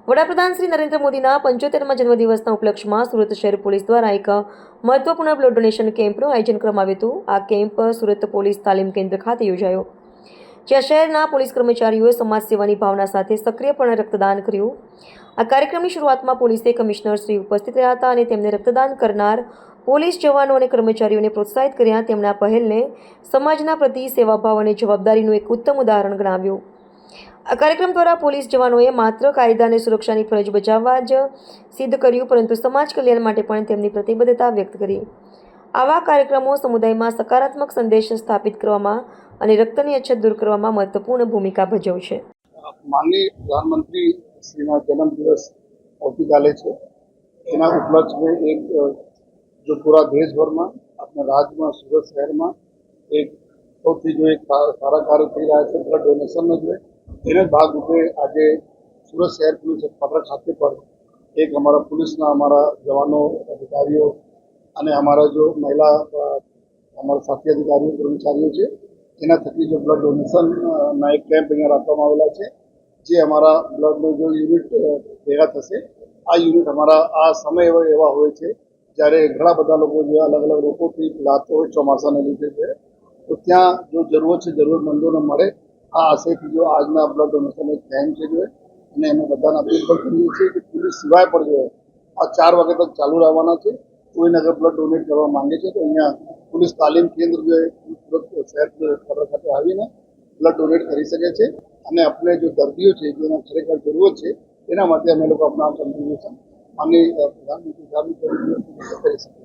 વડાપ્રધાન શ્રી નરેન્દ્ર મોદીના 75મા જન્મદિવસના ઉપલક્ષમાં સુરત શહેર પોલીસ દ્વારા એક મહત્વપૂર્ણ બ્લડ ડોનેશન કેમ્પનું આયોજન કરવામાં આવ્યું હતું। આ કેમ્પ સુરત પોલીસ તાલીમ કેન્દ્ર ખાતે યોજાયો, જ્યાં શહેરના પોલીસ કર્મચારીઓએ સમાજ સેવાની ભાવના સાથે સક્રિયપણે રક્તદાન કર્યું। આ કાર્યક્રમની શરૂઆતમાં પોલીસે કમિશનર શ્રી ઉપસ્થિત રહ્યા હતા અને તેમને રક્તદાન કરનાર પોલીસ જવાનો અને કર્મચારીઓને પ્રોત્સાહિત કર્યા। તેમણે આ પહેલને સમાજના પ્રતિ સેવાભાવ અને જવાબદારીનું એક ઉત્તમ ઉદાહરણ ગણાવ્યું। આ કાર્યક્રમ દ્વારા પોલીસ જવાનોએ માત્ર કાયદા અને સુરક્ષાની ફરજ બજાવવા જ સિદ્ધ કર્યું, પરંતુ સમાજ કલ્યાણ માટે પણ તેમની પ્રતિબદ્ધતા વ્યક્ત કરી। આવા કાર્યક્રમો સમુદાયમાં સકારાત્મક સંદેશ સ્થાપિત કરવામાં અને રક્તની અછત દૂર કરવામાં મહત્વપૂર્ણ ભૂમિકા ભજવશે। माननीय प्रधानमंत्री श्रीना जन्मदिवस આવતીકાલે છે। એના ઉપલક્ષમાં એક જો પૂરા દેશભરમાં આપણા રાજ્યમાં સુરત શહેરમાં એક સૌથી જો એક સારા કાર્ય થઈ રહ્યા છે બ્લડ ડોનેશનનો જોઈએ એના ભાગરૂપે આજે સુરત શહેર પોલીસ હેડક્વાર્ટર ખાતે પર એક અમારા પોલીસના અમારા જવાનો અધિકારીઓ અને અમારા જો મહિલા અમારા સાથી અધિકારીઓ કર્મચારીઓ છે એના થકી જો બ્લડ ડોનેશનના એક કેમ્પ અહીંયા રાખવામાં આવેલા છે, જે અમારા બ્લડનો જો યુનિટ ભેગા થશે। આ યુનિટ અમારા આ સમય એવા હોય છે જ્યારે ઘણા બધા લોકો જે અલગ અલગ રોગોથી પીડાતો હોય ચોમાસાને લીધે છે, તો ત્યાં જો જરૂરત છે જરૂરતમંદોને મળે આ આશયથી જો આજના બ્લડ ડોનેશન એક કેમ્પ છે જોઈએ અને અમે બધાને અપીલ પણ કરીએ છીએ કે પોલીસ સિવાય પણ જોઈએ આ 4 વાગે તક ચાલુ રહેવાના છે। કોઈને અગર બ્લડ ડોનેટ કરવા માંગે છે તો અહીંયા પોલીસ તાલીમ કેન્દ્ર જે સુરત શહેર ખાતે આવીને બ્લડ ડોનેટ કરી શકે છે અને આપણે જો દર્દીઓ છે જેને ખરેખર જરૂરત છે એના માટે અમે લોકો આપણા કોન્ટ્રીબ્યુશન માનનીય પ્રધાનમંત્રી સાહેબની કરી શકીએ।